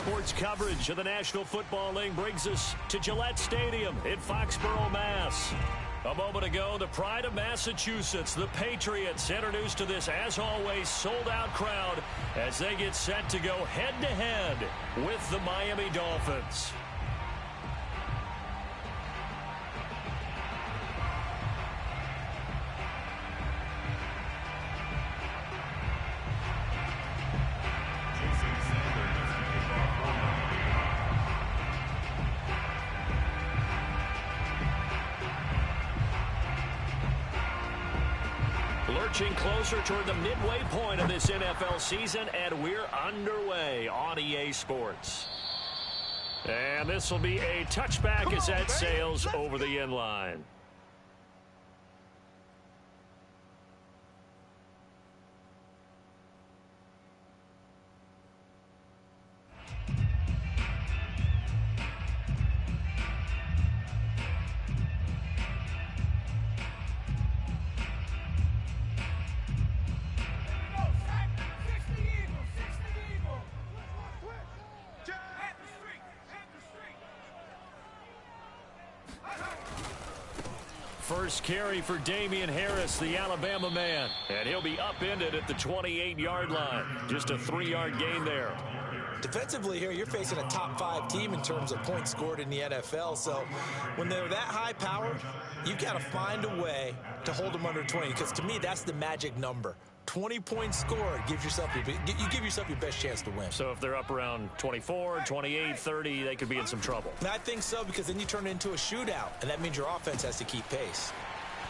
sports coverage of the National Football League brings us to Gillette Stadium in Foxborough, Mass. A moment ago, the pride of Massachusetts, the Patriots, introduced to this, as always, sold-out crowd as they get set to go head-to-head with the Miami Dolphins. Lurching closer toward the midway point of this NFL season, and we're underway on EA Sports. And this will be a touchback as that sails over the end line. First carry for Damian Harris, the Alabama man. And he'll be upended at the 28-yard line. Just a 3-yard gain there. Defensively here, you're facing a top-5 team in terms of points scored in the NFL. So when they're that high-powered, you got to find a way to hold them under 20. Because to me, that's the magic number. 20 points scored, you give yourself your best chance to win. So if they're up around 24, 28, 30, they could be in some trouble. I think so, because then you turn it into a shootout, and that means your offense has to keep pace.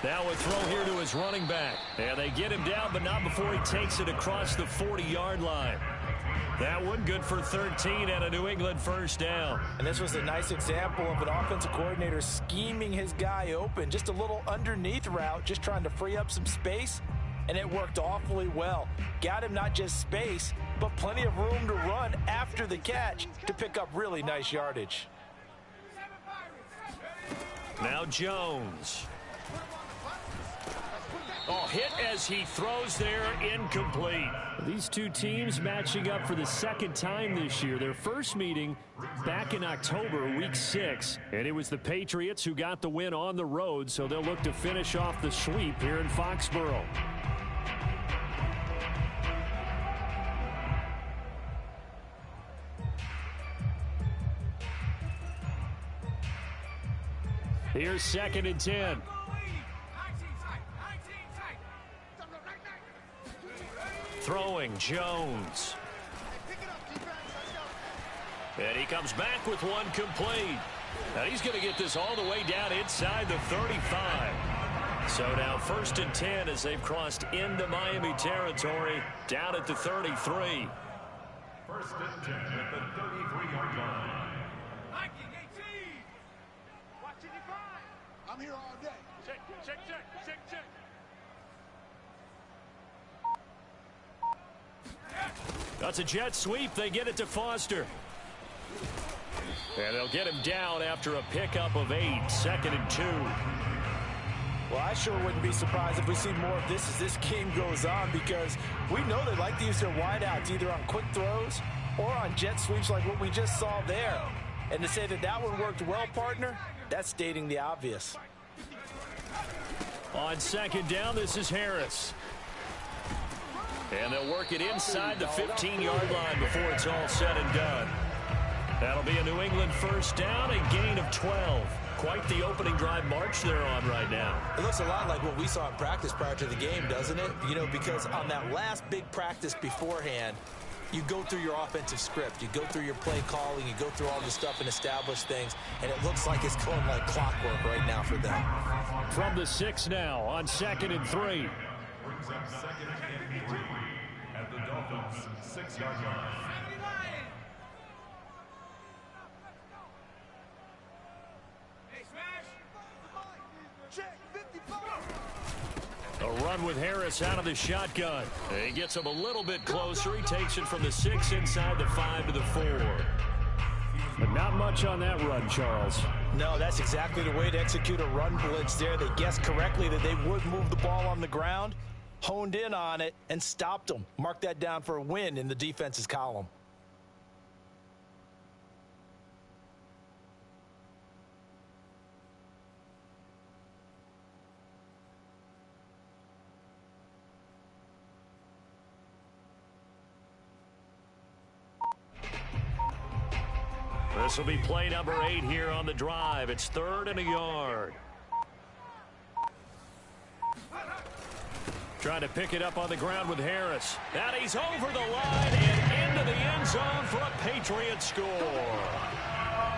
Now a throw here to his running back. And they get him down, but not before he takes it across the 40-yard line. That one good for 13 and a New England first down. And this was a nice example of an offensive coordinator scheming his guy open. Just a little underneath route, just trying to free up some space. And it worked awfully well. Got him not just space, but plenty of room to run after the catch to pick up really nice yardage. Now Jones. Oh, hit as he throws there, incomplete. These two teams matching up for the second time this year. Their first meeting back in October, week 6. And it was the Patriots who got the win on the road, so they'll look to finish off the sweep here in Foxborough. Here's 2nd and 10. Throwing Jones. And he comes back with one complete. And he's going to get this all the way down inside the 35. So now 1st and 10 as they've crossed into Miami territory, down at the 33. 1st and 10 at the 33-yard line. I'm here all day. Check. That's a jet sweep. They get it to Foster. And they'll get him down after a pickup of 8. 2nd and 2. Well, I sure wouldn't be surprised if we see more of this as this game goes on, because we know they like to use their wideouts either on quick throws or on jet sweeps like what we just saw there. And to say that that one worked well, partner, that's stating the obvious. On 2nd down, this is Harris. And they'll work it inside the 15-yard line before it's all said and done. That'll be a New England first down, a gain of 12. Quite the opening drive march they're on right now. It looks a lot like what we saw in practice prior to the game, doesn't it? You know, because on that last big practice beforehand, you go through your offensive script. You go through your play calling. You go through all the stuff and establish things. And it looks like it's going like clockwork right now for them. From the 6 now on 2nd and 3. Brings up 2nd and 3 at the Dolphins' 6-yard line. A run with Harris out of the shotgun. He gets him a little bit closer. He takes it from the 6 inside the 5 to the 4. But not much on that run, Charles. No, that's exactly the way to execute a run blitz there. They guessed correctly that they would move the ball on the ground, honed in on it, and stopped them. Mark that down for a win in the defense's column. This will be play number 8 here on the drive. It's 3rd and a yard. Trying to pick it up on the ground with Harris. And he's over the line and into the end zone for a Patriots score.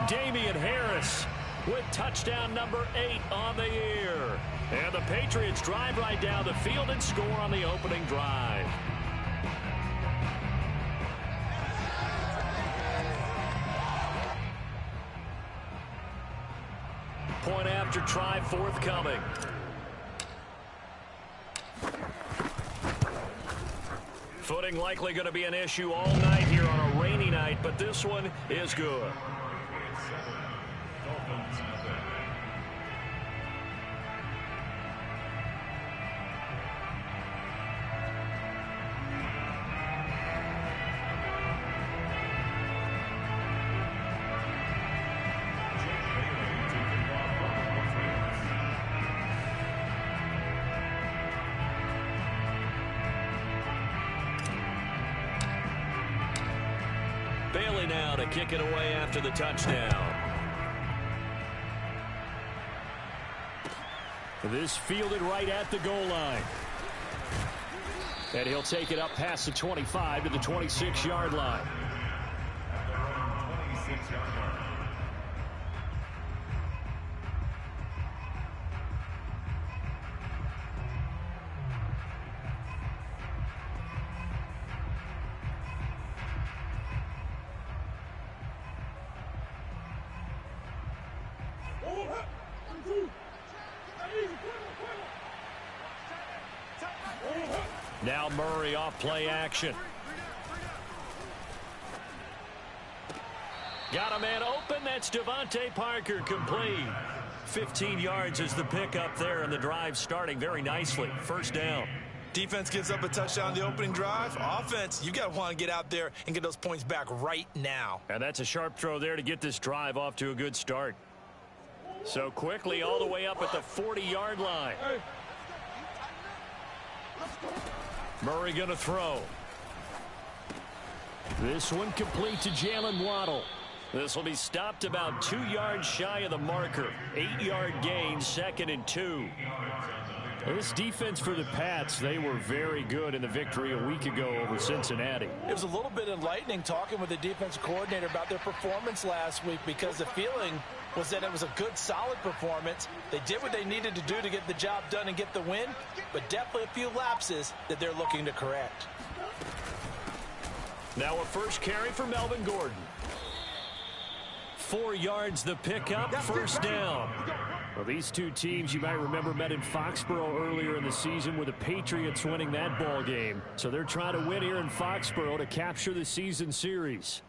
Damian Harris with touchdown number 8 on the year. And the Patriots drive right down the field and score on the opening drive. Point after try forthcoming. Footing likely going to be an issue all night here on a rainy night, but this one is good. Bailey now to kick it away after the touchdown. This fielded right at the goal line. And he'll take it up past the 25 to the 26-yard line. Now Murray off play action. Got a man open. That's Devontae Parker, complete. 15 yards is the pickup there, and the drive starting very nicely. First down. Defense gives up a touchdown the opening drive. Offense, you got to want to get out there and get those points back right now. And that's a sharp throw there to get this drive off to a good start. So quickly all the way up at the 40-yard line. Murray going to throw. This one complete to Jalen Waddle. This will be stopped about 2 yards shy of the marker. 8-yard gain, 2nd and 2. This defense for the Pats, they were very good in the victory a week ago over Cincinnati. It was a little bit enlightening talking with the defensive coordinator about their performance last week, because the feeling was that it was a good, solid performance. They did what they needed to do to get the job done and get the win, but definitely a few lapses that they're looking to correct. Now a first carry for Melvin Gordon. 4 yards the pickup, first down. Well, these two teams, you might remember, met in Foxborough earlier in the season with the Patriots winning that ball game. So they're trying to win here in Foxborough to capture the season series.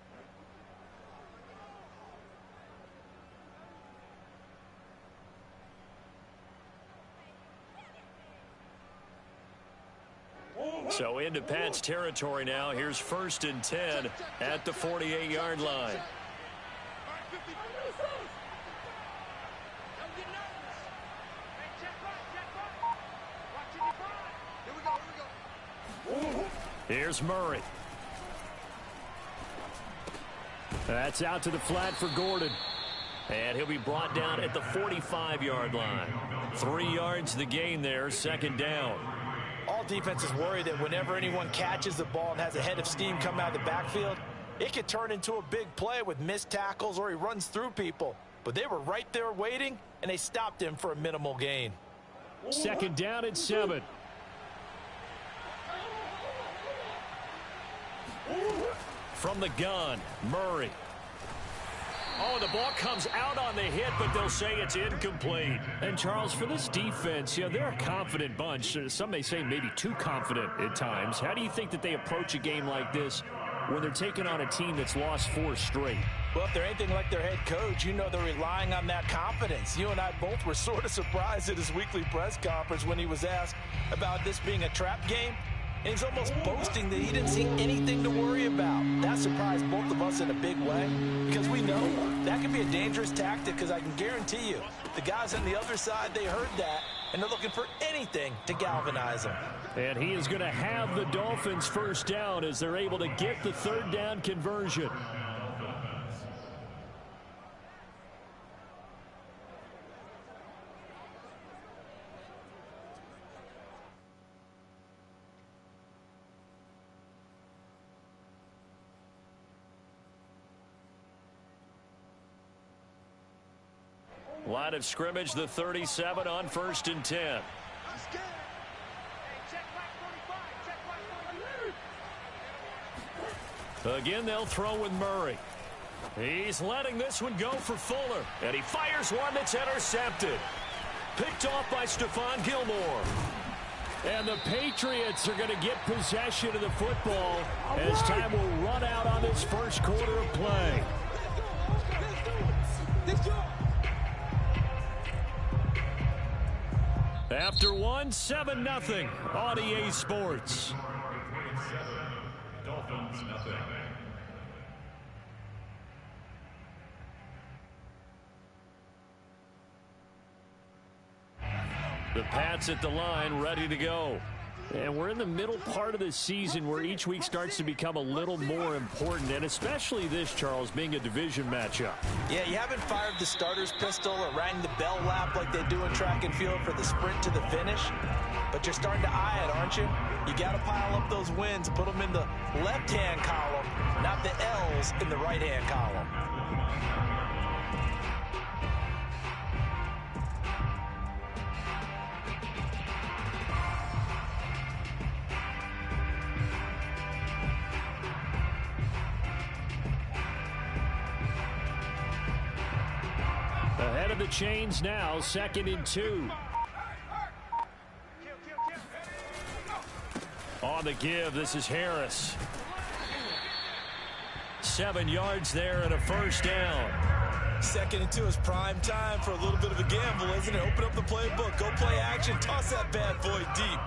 So into Pats territory now. Here's 1st and 10 at the 48-yard line. Here's Murray. That's out to the flat for Gordon. And he'll be brought down at the 45-yard line. 3 yards the gain there, 2nd down. All defenses worry that whenever anyone catches the ball and has a head of steam come out of the backfield, it could turn into a big play with missed tackles or he runs through people. But they were right there waiting, and they stopped him for a minimal gain. 2nd down and 7. From the gun, Murray. Oh, the ball comes out on the hit, but they'll say it's incomplete. And, Charles, for this defense, they're a confident bunch. Some may say maybe too confident at times. How do you think that they approach a game like this when they're taking on a team that's lost 4 straight? Well, if they're anything like their head coach, they're relying on that confidence. You and I both were sort of surprised at his weekly press conference when he was asked about this being a trap game. And he's almost boasting that he didn't see anything to worry about. That surprised both of us in a big way, because we know that can be a dangerous tactic, because I can guarantee you the guys on the other side, they heard that, and they're looking for anything to galvanize them. And he is going to have the Dolphins first down as they're able to get the 3rd down conversion. Line of scrimmage, the 37 on 1st and 10. Again, they'll throw with Murray. He's letting this one go for Fuller. And he fires one that's intercepted. Picked off by Stephon Gilmore. And the Patriots are going to get possession of the football as time will run out on this first quarter of play. After one, 7-0 on EA Sports. Dolphins nothing. The Pats at the line, ready to go. And we're in the middle part of the season where each week starts to become a little more important, and especially this, Charles, being a division matchup. Yeah, you haven't fired the starter's pistol or rang the bell lap like they do in track and field for the sprint to the finish, but you're starting to eye it, aren't you? You got to pile up those wins, put them in the left-hand column, not the L's in the right-hand column. Ahead of the chains now, 2nd and 2. On the give, this is Harris. 7 yards there and a first down. 2nd and 2 is prime time for a little bit of a gamble, isn't it? Open up the playbook, go play action, toss that bad boy deep.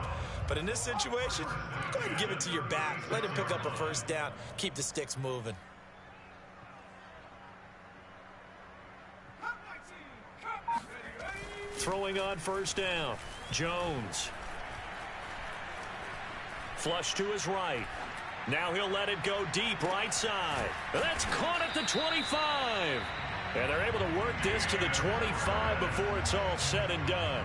But in this situation, go ahead and give it to your back. Let him pick up a first down, keep the sticks moving. Throwing on first down, Jones. Flush to his right. Now he'll let it go deep right side. That's caught at the 25. And they're able to work this to the 25 before it's all said and done.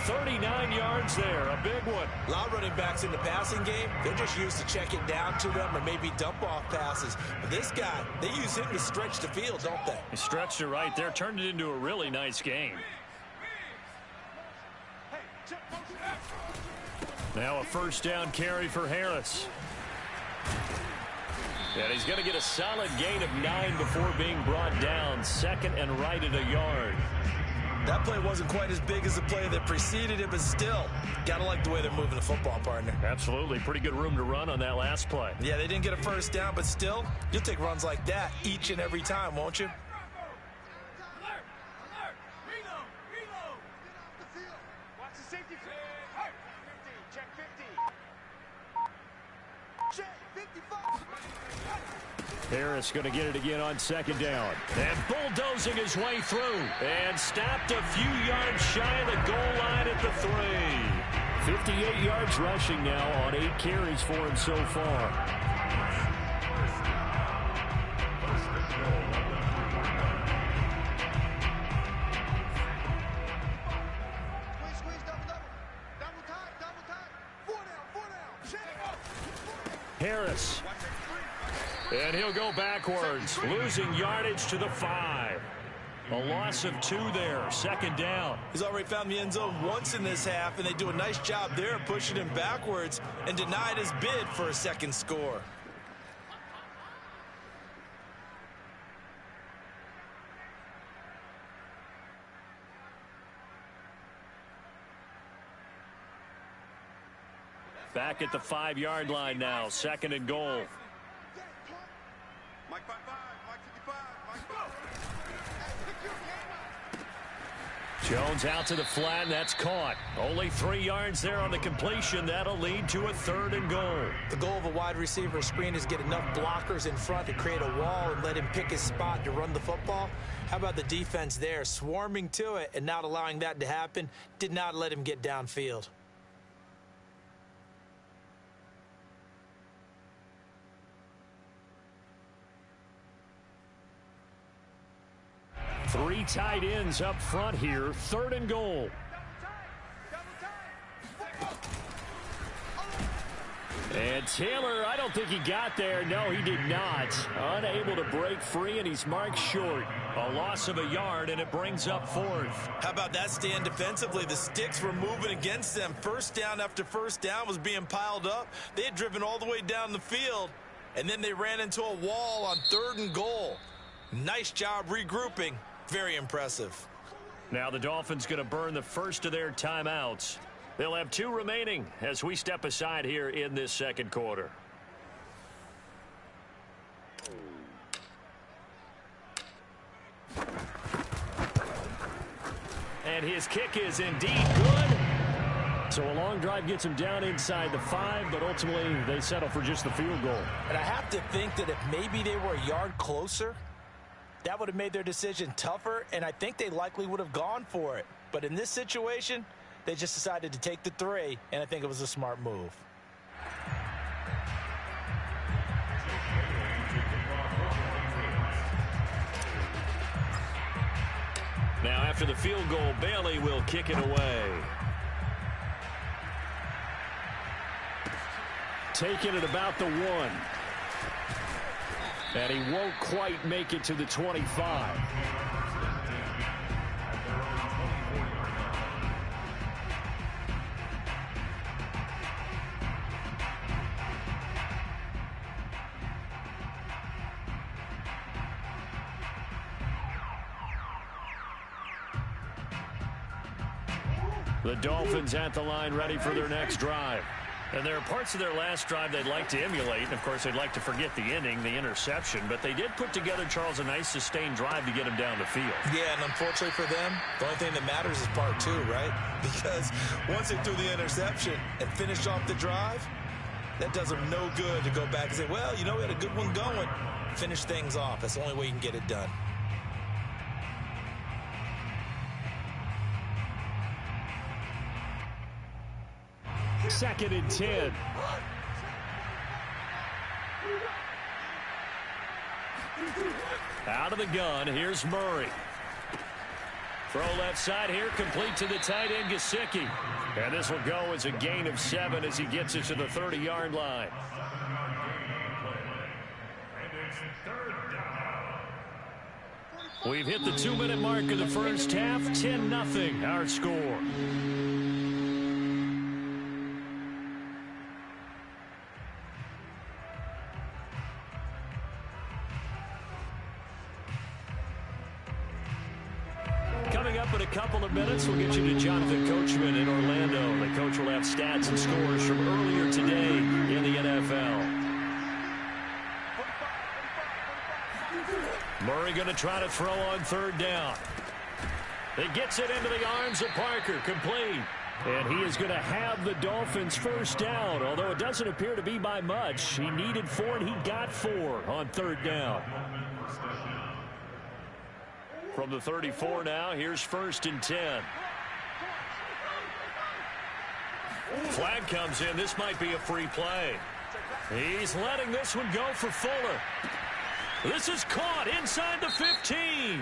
39 yards there, a big one. A lot of running backs in the passing game, they're just used to check it down to them or maybe dump off passes. But this guy, they use him to stretch the field, don't they? He stretched it right there, turned it into a really nice game. Now a first down carry for Harris. And he's going to get a solid gain of 9 before being brought down. 2nd and right at a yard. That play wasn't quite as big as the play that preceded it, but still, got to like the way they're moving the football, partner. Absolutely. Pretty good room to run on that last play. Yeah, they didn't get a first down, but still, you'll take runs like that each and every time, won't you? Harris going to get it again on 2nd down. And bulldozing his way through. And stopped a few yards shy of the goal line at the 3. 58 yards rushing now on 8 carries for him so far. Harris. And he'll go backwards, losing yardage to the 5. A loss of 2 there, 2nd down. He's already found the end zone once in this half, and they do a nice job there pushing him backwards and denied his bid for a second score. Back at the 5-yard line now, 2nd and goal. Mike 55, Mike 55, Mike 5. Jones out to the flat, and that's caught. Only 3 yards there on the completion. That'll lead to a 3rd and goal. The goal of a wide receiver screen is get enough blockers in front to create a wall and let him pick his spot to run the football. How about the defense there, swarming to it and not allowing that to happen? Did not let him get downfield. Three tight ends up front here. 3rd and goal. And And Taylor, I don't think he got there. No, he did not. Unable to break free, and he's marked short. A loss of a yard, and it brings up fourth. How about that stand defensively? The sticks were moving against them. First down after first down was being piled up. They had driven all the way down the field, and then they ran into a wall on 3rd and goal. Nice job regrouping. Very impressive. Now the Dolphins going to burn the first of their timeouts. They'll have 2 remaining as we step aside here in this second quarter. And his kick is indeed good. So a long drive gets him down inside the 5, but ultimately they settle for just the field goal. And I have to think that if maybe they were a yard closer, that would have made their decision tougher, and I think they likely would have gone for it. But in this situation, they just decided to take the 3, and I think it was a smart move. Now after the field goal, Bailey will kick it away. Taking it about the 1. And he won't quite make it to the 25. The Dolphins at the line, ready for their next drive. And there are parts of their last drive they'd like to emulate. And, of course, they'd like to forget the ending, the interception. But they did put together, Charles, a nice sustained drive to get him down the field. Yeah, and unfortunately for them, the only thing that matters is part 2, right? Because once they threw the interception and finished off the drive, that does them no good to go back and say, well, you know, we had a good one going. Finish things off. That's the only way you can get it done. Second and 10. Out of the gun, here's Murray. Throw left side here, complete to the tight end, Gesicki. And this will go as a gain of 7 as he gets it to the 30-yard line. We've hit the 2-minute mark of the first half, 10-0 our score. Coming up in a couple of minutes, we'll get you to Jonathan Coachman in Orlando. The coach will have stats and scores from earlier today in the NFL. Murray going to try to throw on 3rd down. He gets it into the arms of Parker, complete. And he is going to have the Dolphins first down, although it doesn't appear to be by much. He needed 4, and he got 4 on 3rd down. From the 34 now, here's 1st and 10. Flag comes in. This might be a free play. He's letting this one go for Fuller. This is caught inside the 15.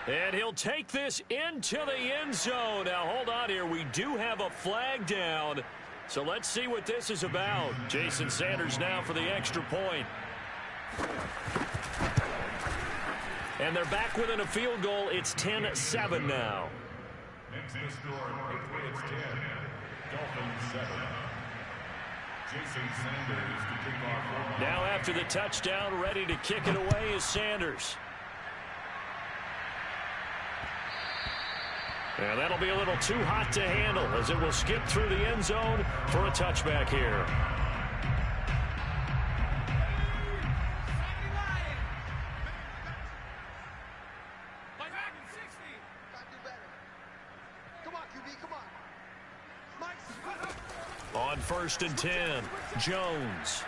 And he'll take this into the end zone. Now, hold on here. We do have a flag down. So let's see what this is about. Jason Sanders now for the extra point. And they're back within a field goal. It's 10-7 now. Next to score, Patriots 10, Dolphins 7. Jason Sanders to kick off. Now after the touchdown, ready to kick it away is Sanders. And that'll be a little too hot to handle as it will skip through the end zone for a touchback here. On 1st and 10, Jones.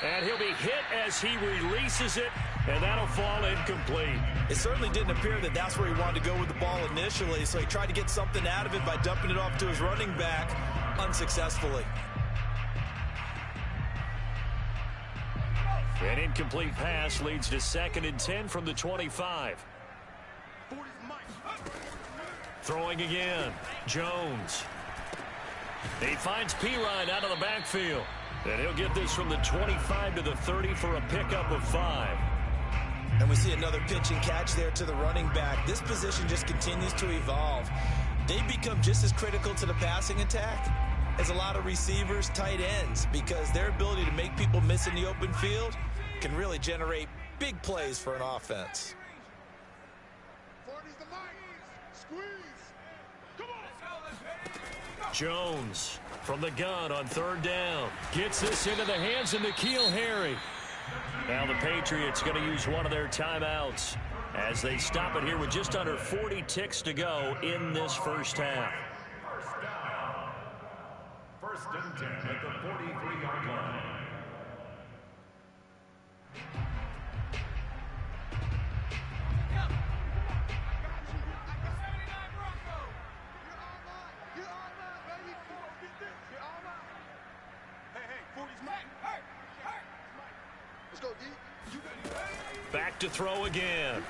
And he'll be hit as he releases it, and that'll fall incomplete. It certainly didn't appear that that's where he wanted to go with the ball initially, so he tried to get something out of it by dumping it off to his running back unsuccessfully. An incomplete pass leads to 2nd and 10 from the 25. Throwing again, Jones. He finds Pirine out of the backfield. And he'll get this from the 25 to the 30 for a pickup of 5. And we see another pitch and catch there to the running back. This position just continues to evolve. They become just as critical to the passing attack as a lot of receivers, tight ends, because their ability to make people miss in the open field can really generate big plays for an offense. Jones from the gun on 3rd down. Gets this into the hands of N'Keal Harry. Now the Patriots going to use one of their timeouts as they stop it here with just under 40 ticks to go in this first half. First and 10 at the 43-yard line. Back to throw again.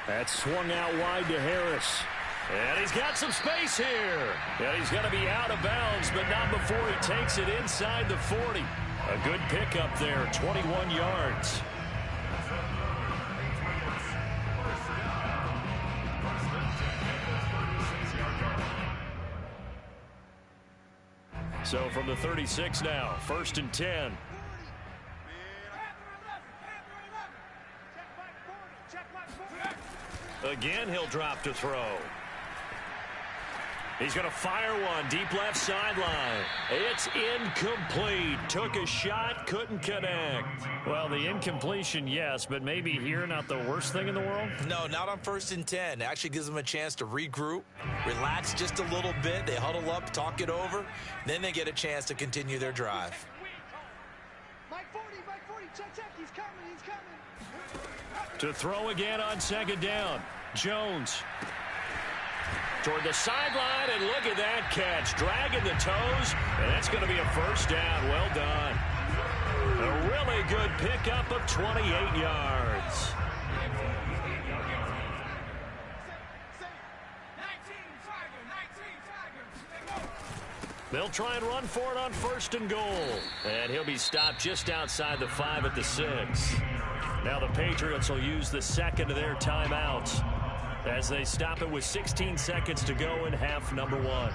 That's swung out wide to Harris. And he's got some space here. And he's going to be out of bounds, but not before he takes it inside the 40. A good pickup there, 21 yards. So from the 36 now, 1st and 10. Again, he'll drop to throw. He's going to fire one deep left sideline. It's incomplete. Took a shot, couldn't connect. Well, the incompletion, yes, but maybe here not the worst thing in the world? No, not on 1st and 10. Actually gives them a chance to regroup, relax just a little bit. They huddle up, talk it over. Then they get a chance to continue their drive. Mike 40, check, he's coming. To throw again on 2nd down. Jones toward the sideline, and look at that catch. Dragging the toes, and that's going to be a 1st down. Well done. A really good pickup of 28 yards. They'll try and run for it on 1st and goal. And he'll be stopped just outside the 5 at the 6. Now the Patriots will use the 2nd of their timeouts as they stop it with 16 seconds to go in half number 1.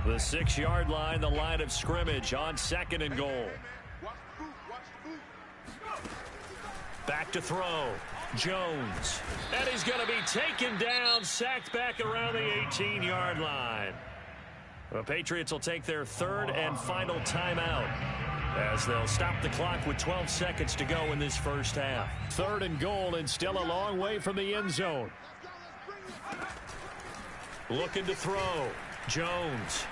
The 6-yard line, the line of scrimmage on 2nd and goal. Back to throw. Jones. And he's going to be taken down, sacked back around the 18-yard line. The Patriots will take their 3rd and final timeout as they'll stop the clock with 12 seconds to go in this first half. 3rd and goal, and still a long way from the end zone. Looking to throw. Jones.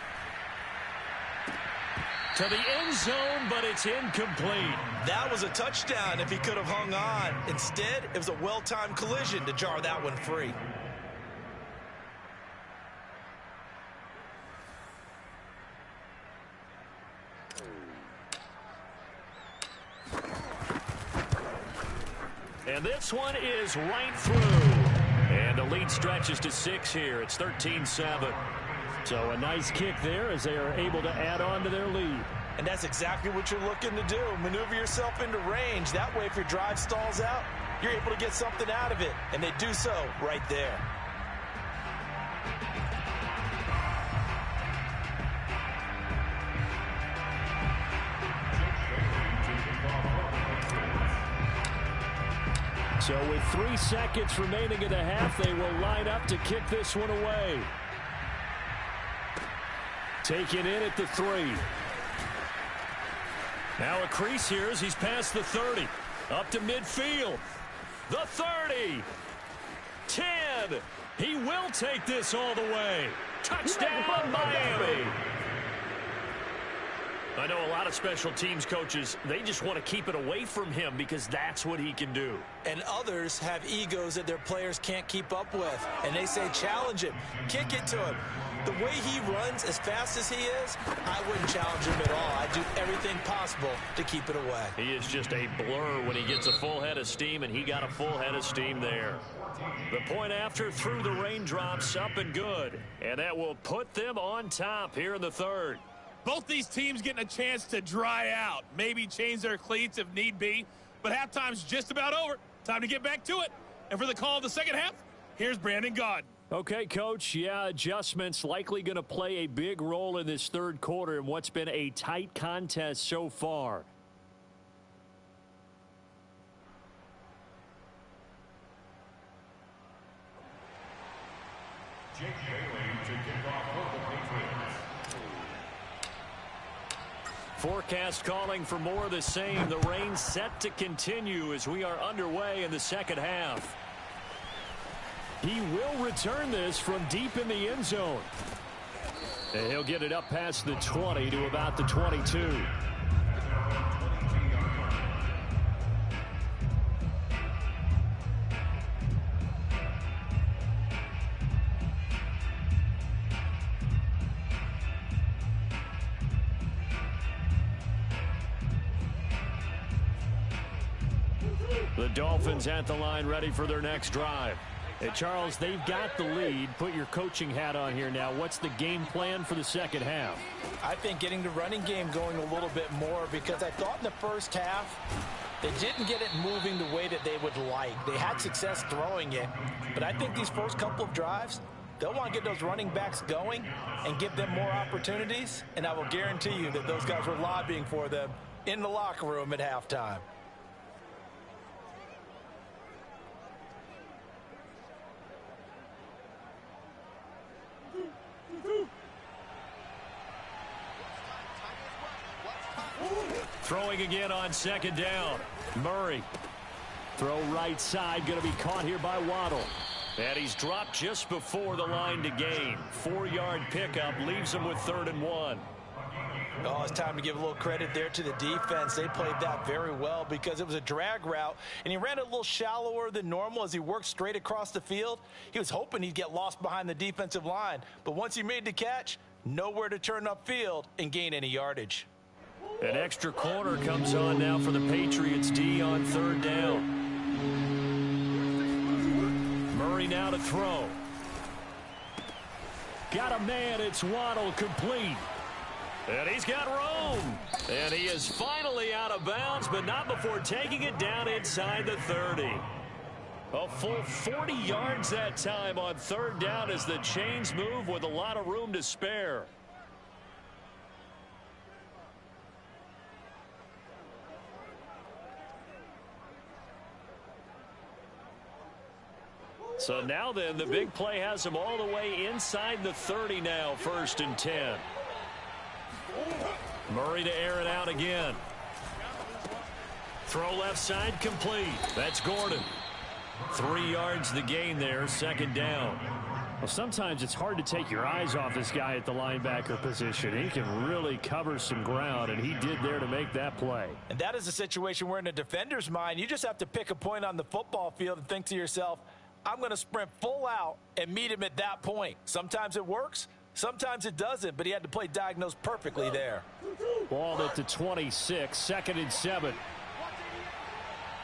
To the end zone, but it's incomplete. That was a touchdown if he could have hung on. Instead, it was a well-timed collision to jar that one free. And this one is right through. And the lead stretches to 6 here. It's 13-7. So a nice kick there as they are able to add on to their lead. And that's exactly what you're looking to do. Maneuver yourself into range. That way, if your drive stalls out, you're able to get something out of it. And they do so right there. So with 3 seconds remaining in the half, they will line up to kick this one away. Taken in at the 3. Now a crease here as he's past the 30. Up to midfield. The 30. 10. He will take this all the way. Touchdown, Miami. I know a lot of special teams coaches, they just want to keep it away from him because that's what he can do. And others have egos that their players can't keep up with. And they say, challenge him, kick it to him. The way he runs as fast as he is, I wouldn't challenge him at all. I'd do everything possible to keep it away. He is just a blur when he gets a full head of steam, and he got a full head of steam there. The point after through the raindrops, up and good. And that will put them on top here in the third. Both these teams getting a chance to dry out, maybe change their cleats if need be. But halftime's just about over. Time to get back to it. And for the call of the second half, here's Brandon Gaudin. Okay, Coach, yeah, adjustments likely going to play a big role in this third quarter in what's been a tight contest so far. Jake Bailey to kick off for the Patriots. Forecast calling for more of the same. The rain set to continue as we are underway in the second half. He will return this from deep in the end zone. And he'll get it up past the 20 to about the 22. The Dolphins at the line ready for their next drive. Hey, Charles, they've got the lead. Put your coaching hat on here now. What's the game plan for the second half? I think getting the running game going a little bit more, because I thought in the first half they didn't get it moving the way that they would like. They had success throwing it, but I think these first couple of drives, they'll want to get those running backs going and give them more opportunities, and I will guarantee you that those guys were lobbying for them in the locker room at halftime. Throwing again on second down. Murray. Throw right side. Going to be caught here by Waddle. And he's dropped just before the line to gain. 4-yard pickup leaves him with 3rd and 1. Oh, it's time to give a little credit there to the defense. They played that very well because it was a drag route, and he ran a little shallower than normal as he worked straight across the field. He was hoping he'd get lost behind the defensive line, but once he made the catch, nowhere to turn upfield and gain any yardage. An extra corner comes on now for the Patriots D on 3rd down. Murray now to throw. Got a man. It's Waddle, complete. And he's got room. And he is finally out of bounds, but not before taking it down inside the 30. A full 40 yards that time on 3rd down as the chains move with a lot of room to spare. So now then, the big play has him all the way inside the 30 now, 1st and 10. Murray to air it out again. Throw left side complete. That's Gordon. 3 yards the gain there, 2nd down. Well, sometimes it's hard to take your eyes off this guy at the linebacker position. He can really cover some ground, and he did there to make that play. And that is a situation where in a defender's mind, you just have to pick a point on the football field and think to yourself, I'm going to sprint full out and meet him at that point. Sometimes it works, sometimes it doesn't, but he had to play diagnosed perfectly there. Ball at the 26, 2nd and 7.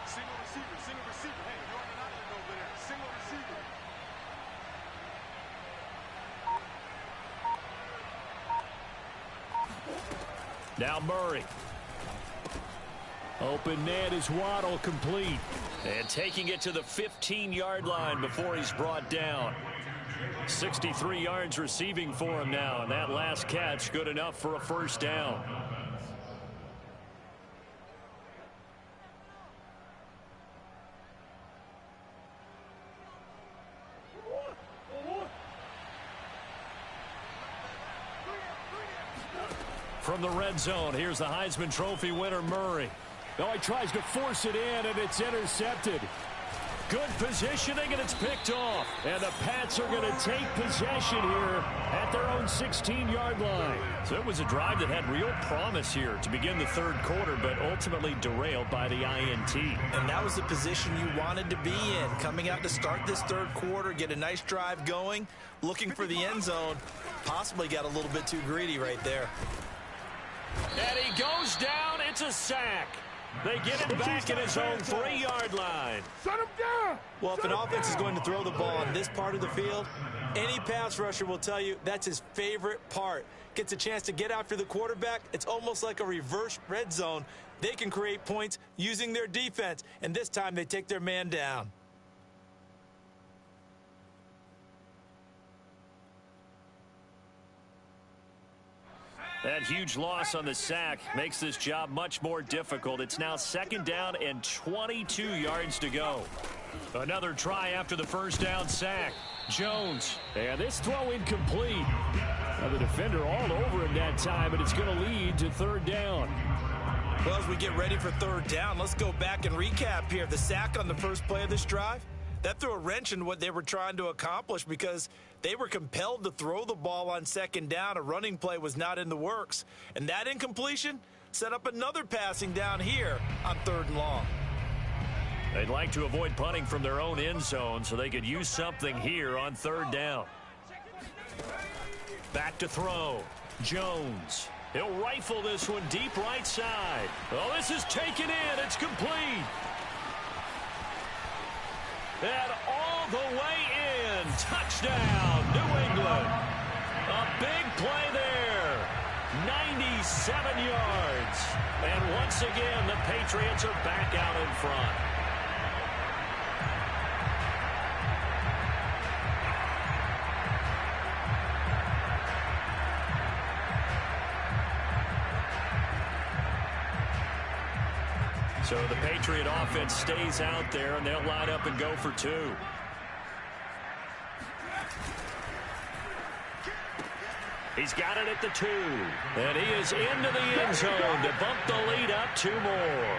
Single receiver. Hey, you're on an island over there. Single receiver. Now Murray. Open man is Waddle, complete. And taking it to the 15-yard line before he's brought down. 63 yards receiving for him now, and that last catch good enough for a 1st down. From the red zone, here's the Heisman Trophy winner, Murray. Oh, he tries to force it in, and it's intercepted. Good positioning, and it's picked off. And the Pats are going to take possession here at their own 16-yard line. So it was a drive that had real promise here to begin the 3rd quarter, but ultimately derailed by the INT. And that was the position you wanted to be in. Coming out to start this 3rd quarter, get a nice drive going, looking for the end zone. Possibly got a little bit too greedy right there. And he goes down. It's a sack. They get him back at his own 3-yard line. Shut him down. Well, if an offense is going to throw the ball on this part of the field, any pass rusher will tell you that's his favorite part. Gets a chance to get after the quarterback. It's almost like a reverse red zone. They can create points using their defense, and this time they take their man down. That huge loss on the sack makes this job much more difficult. It's now 2nd down and 22 yards to go. Another try after the first down sack. Jones. And this throw incomplete. Now the defender all over him that time, and it's going to lead to 3rd down. Well, as we get ready for 3rd down, let's go back and recap here. The sack on the first play of this drive, that threw a wrench in what they were trying to accomplish because they were compelled to throw the ball on 2nd down. A running play was not in the works. And that incompletion set up another passing down here on 3rd and long. They'd like to avoid punting from their own end zone so they could use something here on 3rd down. Back to throw. Jones. He'll rifle this one deep right side. Oh, this is taken in. It's complete. And all the way in. Touchdown, New England. A big play there. 97 yards. And once again, the Patriots are back out in front. So the Patriot offense stays out there, and they'll line up and go for 2. He's got it at the 2. And he is into the end zone to bump the lead up 2 more.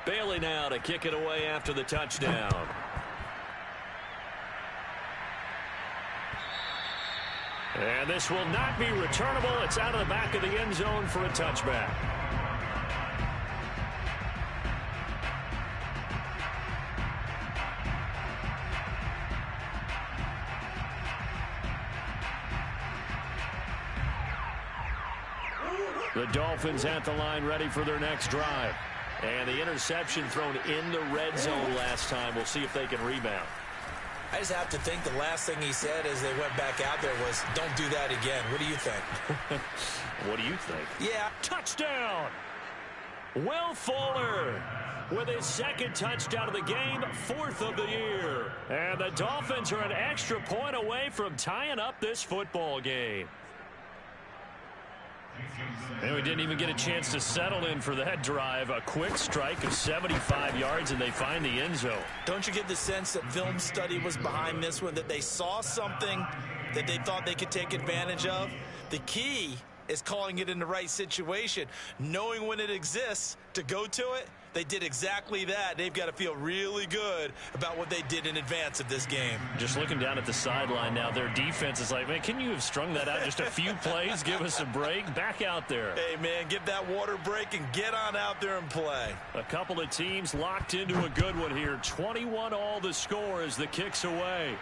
Bailey now to kick it away after the touchdown. And this will not be returnable. It's out of the back of the end zone for a touchback. The Dolphins at the line ready for their next drive. And the interception thrown in the red zone last time. We'll see if they can rebound. I just have to think the last thing he said as they went back out there was, don't do that again. What do you think? What do you think? Yeah. Touchdown! Will Fuller with his 2nd touchdown of the game, 4th of the year. And the Dolphins are an extra point away from tying up this football game. And we didn't even get a chance to settle in for that drive. A quick strike of 75 yards, and they find the end zone. Don't you get the sense that film study was behind this one, that they saw something that they thought they could take advantage of? The key is calling it in the right situation, knowing when it exists to go to it. They did exactly that. They've got to feel really good about what they did in advance of this game. Just looking down at the sideline now, their defense is like, man, can you have strung that out just a few plays? Give us a break. Back out there. Hey, man, give that water break and get on out there and play. A couple of teams locked into a good one here. 21-all the score as the kick's away.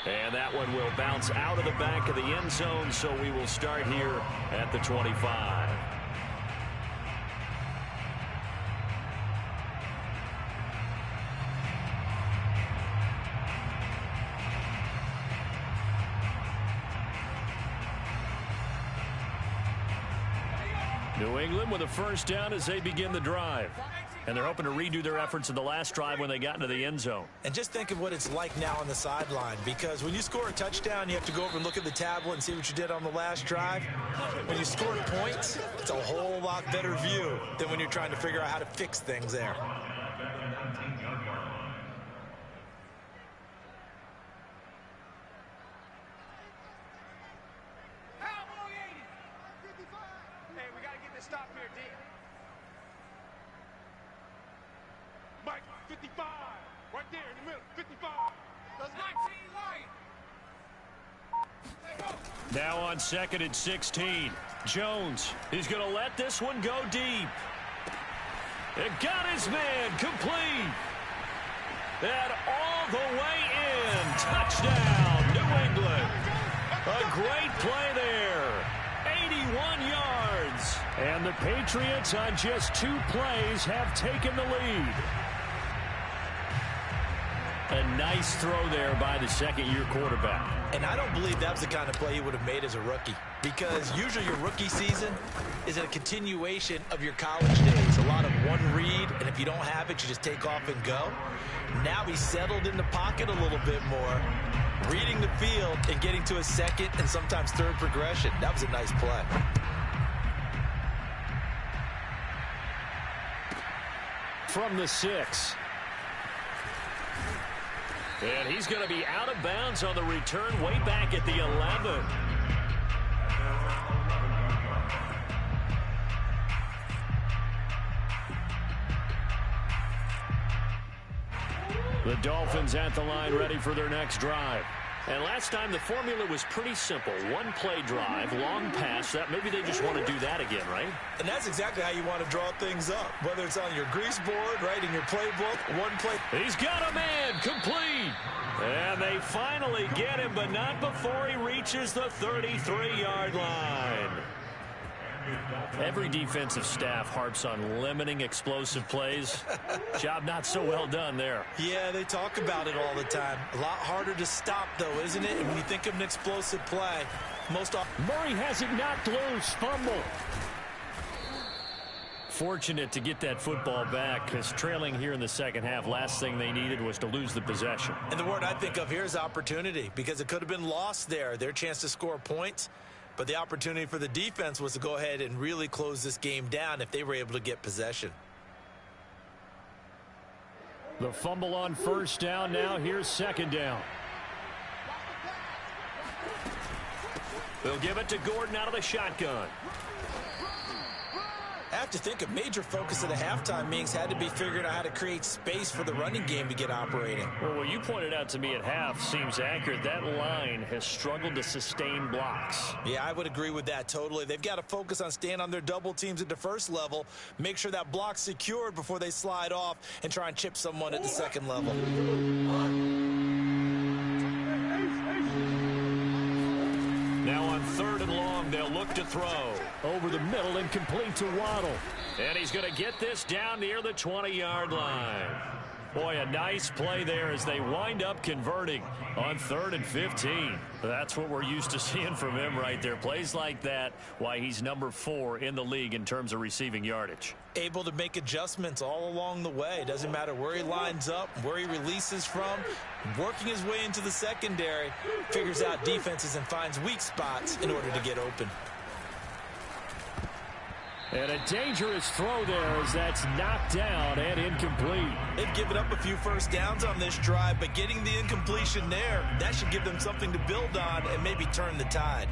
And that one will bounce out of the back of the end zone, so we will start here at the 25. New England with a first down as they begin the drive. And they're hoping to redo their efforts in the last drive when they got into the end zone. And just think of what it's like now on the sideline, because when you score a touchdown, you have to go over and look at the tablet and see what you did on the last drive. When you score points, it's a whole lot better view than when you're trying to figure out how to fix things there. Mike, 55. Right there in the middle, 55. That's 19 light. Now on 2nd and 16. Jones, he's going to let this one go deep. It got his man complete. And all the way in. Touchdown, New England. A great play there. 81 yards. And the Patriots on just 2 plays have taken the lead. A nice throw there by the second-year quarterback. And I don't believe that was the kind of play he would have made as a rookie, because usually your rookie season is a continuation of your college days. A lot of one read, and if you don't have it, you just take off and go. Now he's settled in the pocket a little bit more, reading the field and getting to a second and sometimes third progression. That was a nice play. From the 6. And he's going to be out of bounds on the return way back at the 11. The Dolphins at the line ready for their next drive. And last time the formula was pretty simple. 1 play drive, long pass. That maybe they just want to do that again, right? And that's exactly how you want to draw things up. Whether it's on your grease board, right, in your playbook, 1 play. He's got a man, complete. And they finally get him, but not before he reaches the 33-yard line. Every defensive staff harps on limiting explosive plays. Job not so well done there. Yeah, they talk about it all the time. A lot harder to stop, though, isn't it? And when you think of an explosive play, most often... Murray has it knocked loose. Fumble. Fortunate to get that football back, because trailing here in the second half, last thing they needed was to lose the possession. And the word I think of here is opportunity, because it could have been lost there. Their chance to score points. But the opportunity for the defense was to go ahead and really close this game down if they were able to get possession. The fumble on first down. Now here's second down. They'll give it to Gordon out of the shotgun. I have to think a major focus of the halftime meetings had to be figuring out how to create space for the running game to get operating. Well, what you pointed out to me at half seems accurate. That line has struggled to sustain blocks. Yeah, I would agree with that totally. They've got to focus on staying on their double teams at the first level, make sure that block's secured before they slide off and try and chip someone at the second level. Now on 3rd and long, they'll look to throw. Over the middle and complete to Waddle. And he's going to get this down near the 20-yard line. Boy, a nice play there as they wind up converting on 3rd and 15. That's what we're used to seeing from him right there. Plays like that, why he's number 4 in the league in terms of receiving yardage. Able to make adjustments all along the way. Doesn't matter where he lines up, where he releases from. Working his way into the secondary, figures out defenses and finds weak spots in order to get open. And a dangerous throw there as that's knocked down and incomplete. They've given up a few first downs on this drive, but getting the incompletion there, that should give them something to build on and maybe turn the tide.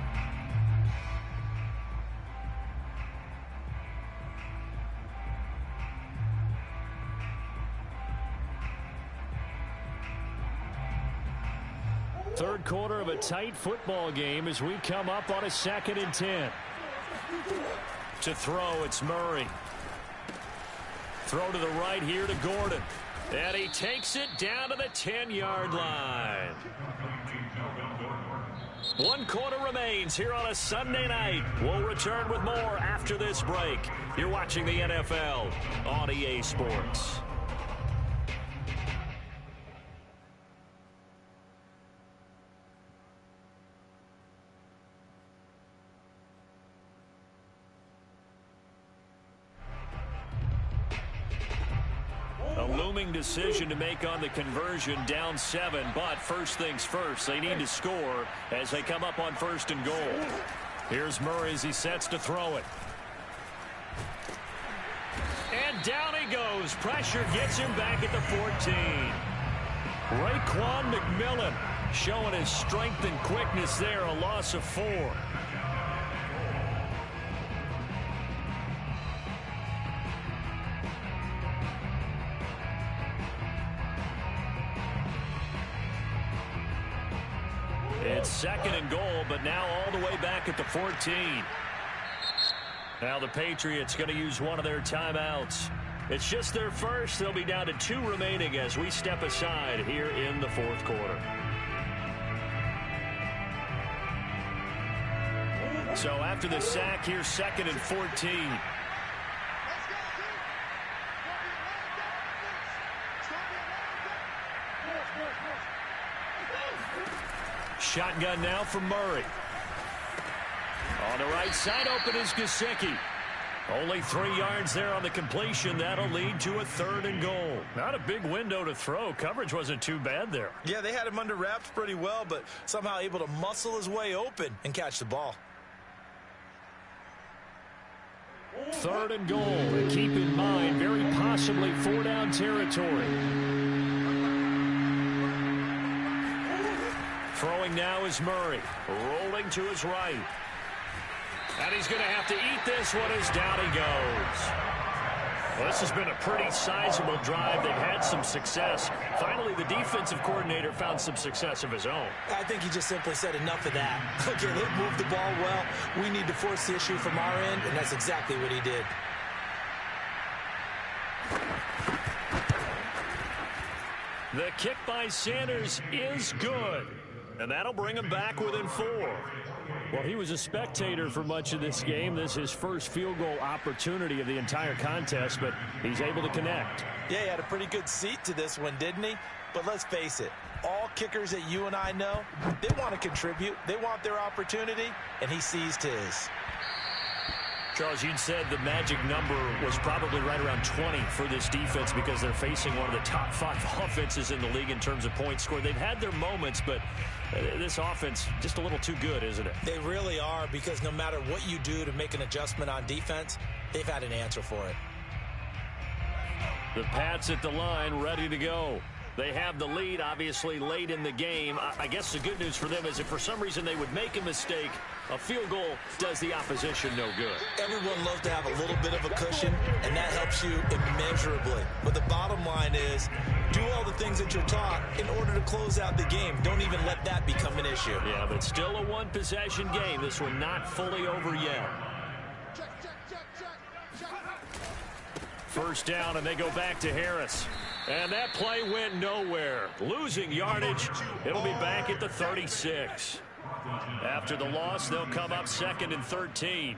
Third quarter of a tight football game as we come up on a 2nd and 10. To throw, it's Murray. Throw to the right here to Gordon. And he takes it down to the 10-yard line. 1 quarter remains here on a Sunday night. We'll return with more after this break. You're watching the NFL on EA Sports. A looming decision to make on the conversion, down 7, but first things first, they need to score as they come up on 1st and goal. Here's Murray as he sets to throw it. And down he goes. Pressure gets him back at the 14. Raekwon McMillan showing his strength and quickness there, a loss of 4. It's 2nd and goal, but now all the way back at the 14. Now the Patriots going to use one of their timeouts. It's just their first. They'll be down to 2 remaining as we step aside here in the 4th quarter. So after the sack, here's 2nd and 14. Shotgun now from Murray. On the right side, open is Gesicki. Only 3 yards there on the completion. That'll lead to a 3rd and goal. Not a big window to throw. Coverage wasn't too bad there. Yeah, they had him under wraps pretty well, but somehow able to muscle his way open and catch the ball. 3rd and goal. And keep in mind, very possibly 4-down territory. Throwing now is Murray. Rolling to his right. And he's going to have to eat this one as down he goes. Well, this has been a pretty sizable drive. They've had some success. Finally, the defensive coordinator found some success of his own. I think he just simply said enough of that. Okay, they've moved the ball well. We need to force the issue from our end, and that's exactly what he did. The kick by Sanders is good. And that'll bring him back within 4. Well, he was a spectator for much of this game. This is his first field goal opportunity of the entire contest, but he's able to connect. Yeah, he had a pretty good seat to this one, didn't he? But let's face it, all kickers that you and I know, they want to contribute. They want their opportunity, and he seized his. Charles, you'd said the magic number was probably right around 20 for this defense because they're facing one of the top 5 offenses in the league in terms of points scored. They've had their moments, but this offense just a little too good, isn't it? They really are, because no matter what you do to make an adjustment on defense, they've had an answer for it. The Pats at the line, ready to go. They have the lead, obviously, late in the game. I guess the good news for them is if for some reason they would make a mistake, a field goal does the opposition no good. Everyone loves to have a little bit of a cushion, and that helps you immeasurably. But the bottom line is, do all the things that you're taught in order to close out the game. Don't even let that become an issue. Yeah, but still a one-possession game. This one not fully over yet. First down, and they go back to Harris. And that play went nowhere. Losing yardage. It'll be back at the 36. After the loss, they'll come up 2nd and 13.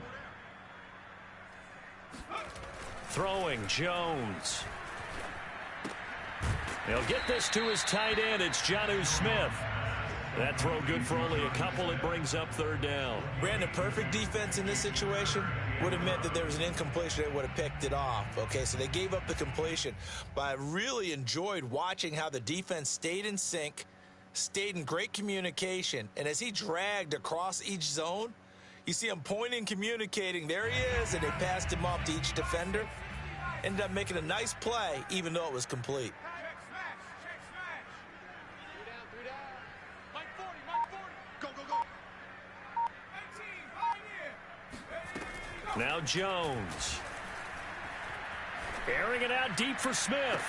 Throwing, Jones. He'll get this to his tight end. It's Jonnu Smith. That throw good for only a couple. It brings up 3rd down. Brandon, perfect defense in this situation would have meant that there was an incompletion. They would have picked it off. Okay, so they gave up the completion. But I really enjoyed watching how the defense stayed in sync, stayed in great communication. And as he dragged across each zone, you see him pointing, communicating. There he is, and they passed him off to each defender. Ended up making a nice play, even though it was complete. Now Jones. Airing it out deep for Smith.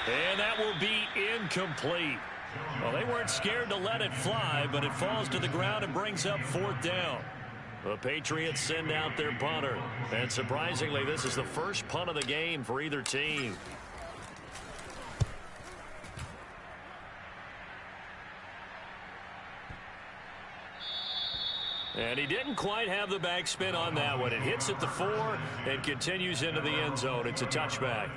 And that will be incomplete. Well, they weren't scared to let it fly, but it falls to the ground and brings up 4th down. The Patriots send out their punter. And surprisingly, this is the first punt of the game for either team. And he didn't quite have the backspin on that one. It hits at the 4 and continues into the end zone. It's a touchback.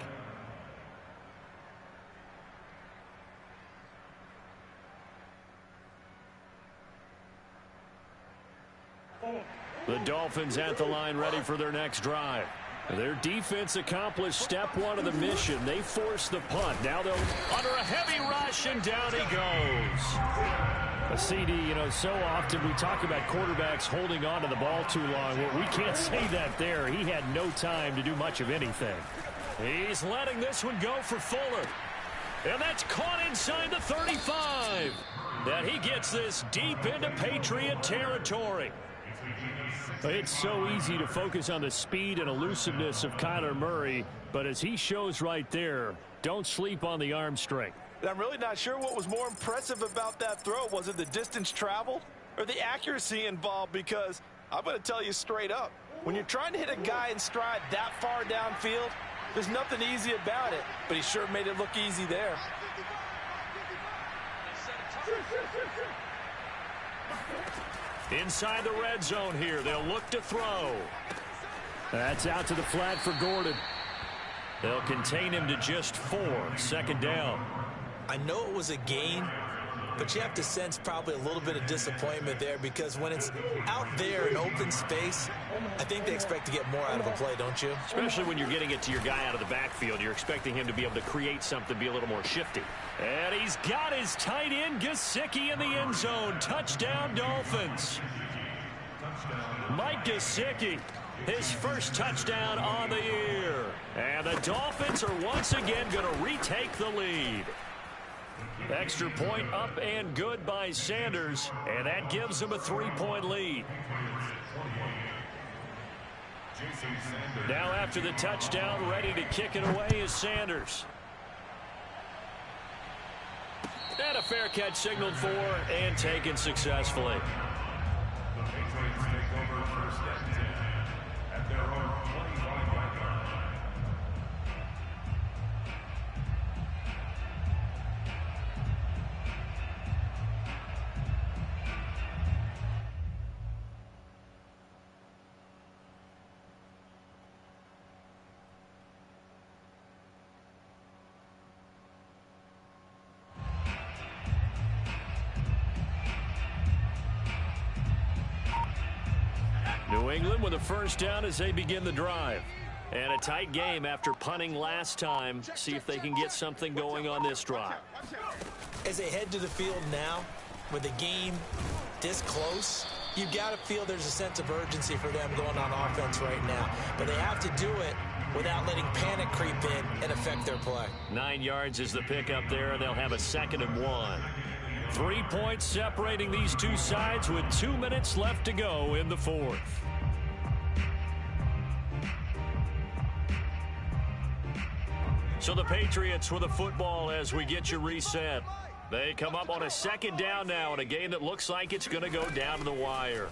The Dolphins at the line ready for their next drive. Their defense accomplished step 1 of the mission. They forced the punt. Now they'll under a heavy rush, and down he goes. A CD, you know, so often we talk about quarterbacks holding on to the ball too long. Well, we can't say that there. He had no time to do much of anything. He's letting this one go for Fuller. And that's caught inside the 35. And he gets this deep into Patriot territory. It's so easy to focus on the speed and elusiveness of Kyler Murray, but as he shows right there, don't sleep on the arm strength. I'm really not sure what was more impressive about that throw. Was it the distance traveled or the accuracy involved? Because I'm going to tell you straight up, when you're trying to hit a guy in stride that far downfield, there's nothing easy about it. But he sure made it look easy there. Inside the red zone here, they'll look to throw. That's out to the flat for Gordon. They'll contain him to just 4. Second down. I know it was a gain, but you have to sense probably a little bit of disappointment there because when it's out there in open space, I think they expect to get more out of a play, don't you? Especially when you're getting it to your guy out of the backfield. You're expecting him to be able to create something, be a little more shifty. And he's got his tight end, Gesicki, in the end zone. Touchdown, Dolphins. Mike Gesicki, his first touchdown on the year. And the Dolphins are once again going to retake the lead. Extra point up and good by Sanders, and that gives them a 3-point lead. Now after the touchdown, ready to kick it away is Sanders. And a fair catch signaled for and taken successfully. The Patriots take over first and 10 at their own 25-yard line. New England with a first down as they begin the drive. And a tight game after punting last time. See if they can get something going on this drive. As they head to the field now, with the game this close, you've got to feel there's a sense of urgency for them going on offense right now. But they have to do it without letting panic creep in and affect their play. 9 yards is the pickup there, and they'll have a 2nd and 1. 3 points separating these two sides with 2 minutes left to go in the 4th. So the Patriots with the football as we get you reset. They come up on a 2nd down now in a game that looks like it's going to go down to the wire.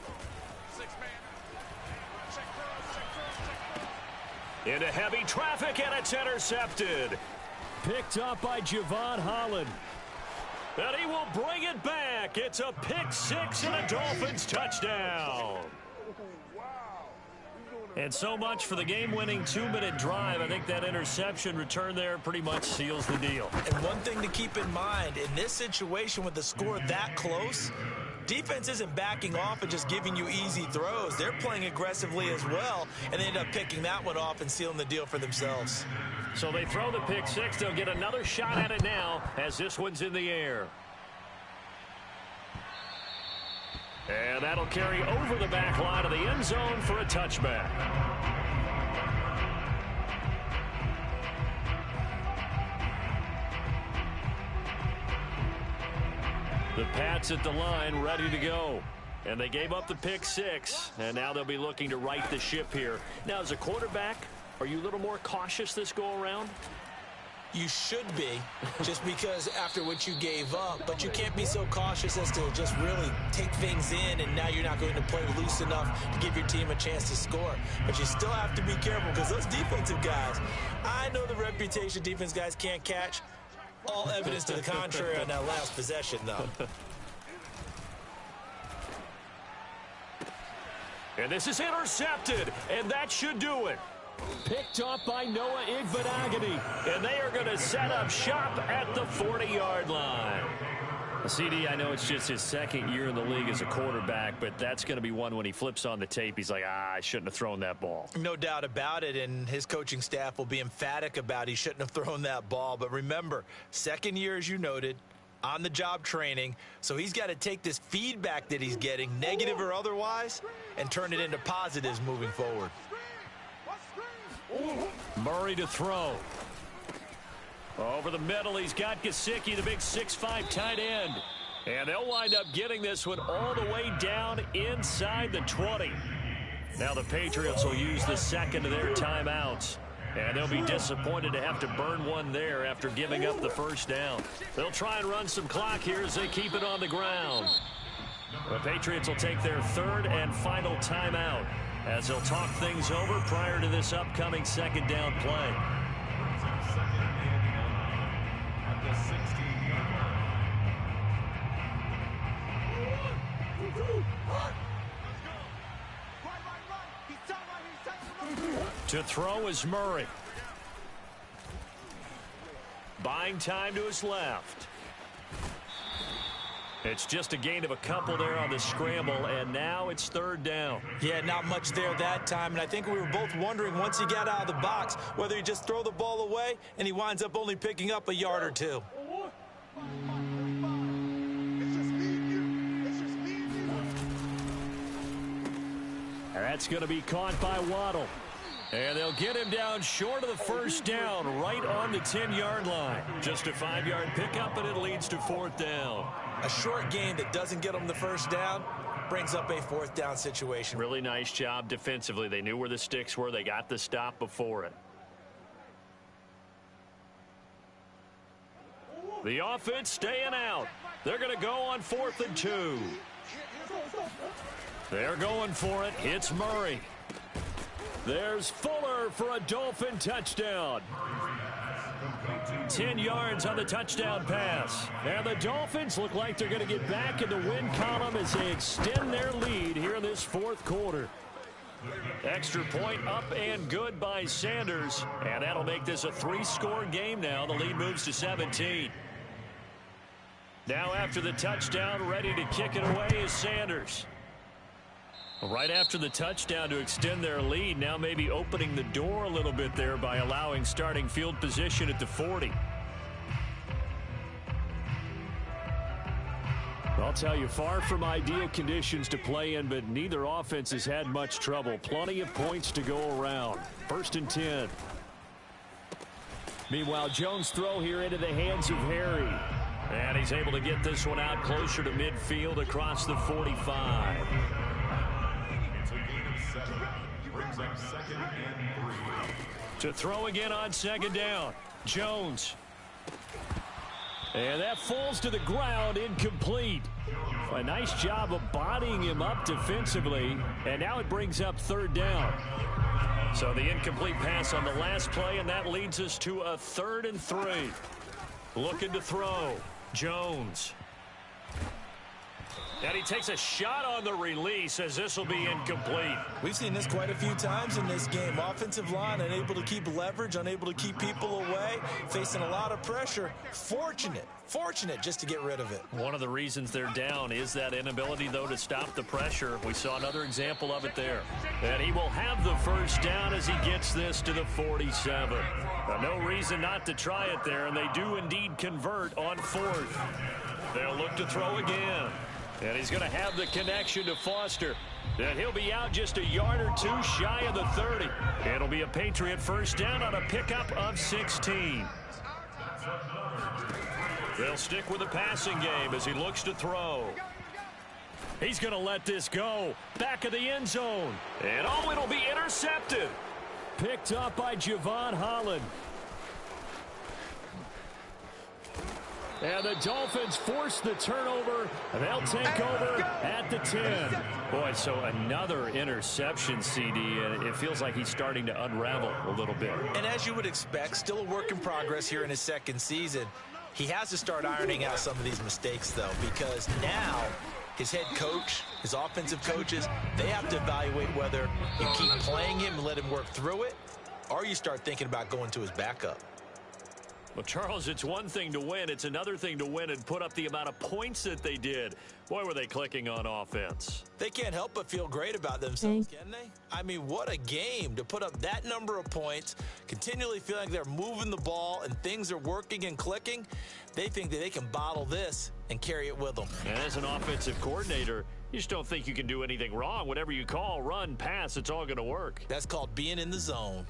Into heavy traffic, and it's intercepted. Picked up by Javon Holland. And he will bring it back. It's a pick 6 and a Dolphins touchdown. And so much for the game-winning 2-minute drive. I think that interception return there pretty much seals the deal. And one thing to keep in mind, in this situation with the score that close, defense isn't backing off and just giving you easy throws. They're playing aggressively as well, and they end up picking that one off and sealing the deal for themselves. So they throw the pick 6. They'll get another shot at it now as this one's in the air. And that'll carry over the back line of the end zone for a touchback. The Pats at the line ready to go. And they gave up the pick 6, and now they'll be looking to right the ship here. Now, as a quarterback, are you a little more cautious this go-around? You should be, just because after what you gave up, but you can't be so cautious as to just really take things in, and now you're not going to play loose enough to give your team a chance to score. But you still have to be careful because those defensive guys, I know the reputation defense guys can't catch. All evidence to the contrary on that last possession, though. And this is intercepted, and that should do it. Picked up by Noah Igbenogany, and they are going to set up shop at the 40-yard line. CD, I know it's just his 2nd year in the league as a quarterback, but that's going to be one when he flips on the tape, he's like, I shouldn't have thrown that ball. No doubt about it, and his coaching staff will be emphatic about he shouldn't have thrown that ball. But remember, 2nd year, as you noted, on-the-job training, so he's got to take this feedback that he's getting, negative or otherwise, and turn it into positives moving forward. Murray to throw. Over the middle, he's got Gesicki, the big 6'5" tight end. And they'll wind up getting this one all the way down inside the 20. Now the Patriots will use the 2nd of their timeouts. And they'll be disappointed to have to burn one there after giving up the first down. They'll try and run some clock here as they keep it on the ground. The Patriots will take their 3rd and final timeout as they'll talk things over prior to this upcoming 2nd down play. At the 16-yard line. To throw is Murray. Buying time to his left. It's just a gain of a couple there on the scramble, and now it's third down. Yeah, not much there that time, and I think we were both wondering once he got out of the box whether he just throw the ball away, and he winds up only picking up a yard or two. That's going to be caught by Waddle. And they'll get him down short of the first down, right on the 10-yard line. Just a 5-yard pickup, and it leads to fourth down. A short gain that doesn't get them the first down brings up a fourth down situation. Really nice job defensively. They knew where the sticks were. They got the stop before it. The offense staying out. They're going to go on 4th and 2. They're going for it. It's Murray. There's Fuller for a Dolphin touchdown. 10 yards on the touchdown pass. And the Dolphins look like they're going to get back in the win column as they extend their lead here in this fourth quarter. Extra point up and good by Sanders. And that'll make this a 3-score game now. The lead moves to 17. Now after the touchdown, ready to kick it away is Sanders. Right after the touchdown to extend their lead, now maybe opening the door a little bit there by allowing starting field position at the 40. I'll tell you, far from ideal conditions to play in, but neither offense has had much trouble. Plenty of points to go around. 1st and 10. Meanwhile, Jones' throw here into the hands of Harry. And he's able to get this one out closer to midfield across the 45. Brings up 2nd and 3. To throw again on 2nd down. Jones. And that falls to the ground, incomplete. A nice job of bodying him up defensively. And now it brings up 3rd down. So the incomplete pass on the last play, and that leads us to a 3rd and 3. Looking to throw. Jones. And he takes a shot on the release as this will be incomplete. We've seen this quite a few times in this game. Offensive line unable to keep leverage, unable to keep people away, facing a lot of pressure. Fortunate just to get rid of it. One of the reasons they're down is that inability, though, to stop the pressure. We saw another example of it there. And he will have the first down as he gets this to the 47. Now, no reason not to try it there, and they do indeed convert on 4th. They'll look to throw again. And he's going to have the connection to Foster. And he'll be out just a yard or two shy of the 30. It'll be a Patriot first down on a pickup of 16. They'll stick with the passing game as he looks to throw. He's going to let this go. Back of the end zone. And it'll be intercepted. Picked up by Javon Holland. And the Dolphins force the turnover. They'll take over at the 10. Boy, so another interception, CD, and it feels like he's starting to unravel a little bit. And as you would expect, still a work in progress here in his 2nd season. He has to start ironing out some of these mistakes, though, because now his head coach, his offensive coaches, they have to evaluate whether you keep playing him and let him work through it, or you start thinking about going to his backup. Well, Charles, it's one thing to win. It's another thing to win and put up the amount of points that they did. Boy, were they clicking on offense. They can't help but feel great about themselves, can they? I mean, what a game to put up that number of points, continually feeling like they're moving the ball and things are working and clicking. They think that they can bottle this and carry it with them. And as an offensive coordinator, you just don't think you can do anything wrong. Whatever you call, run, pass, it's all going to work. That's called being in the zone.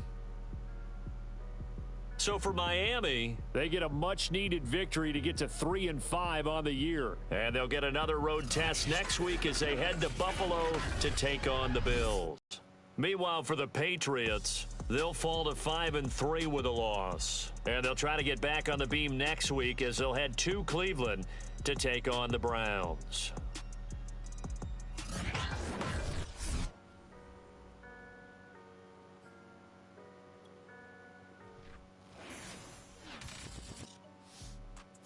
So for Miami, they get a much-needed victory to get to 3-5 on the year. And they'll get another road test next week as they head to Buffalo to take on the Bills. Meanwhile, for the Patriots, they'll fall to 5-3 with a loss. And they'll try to get back on the beam next week as they'll head to Cleveland to take on the Browns.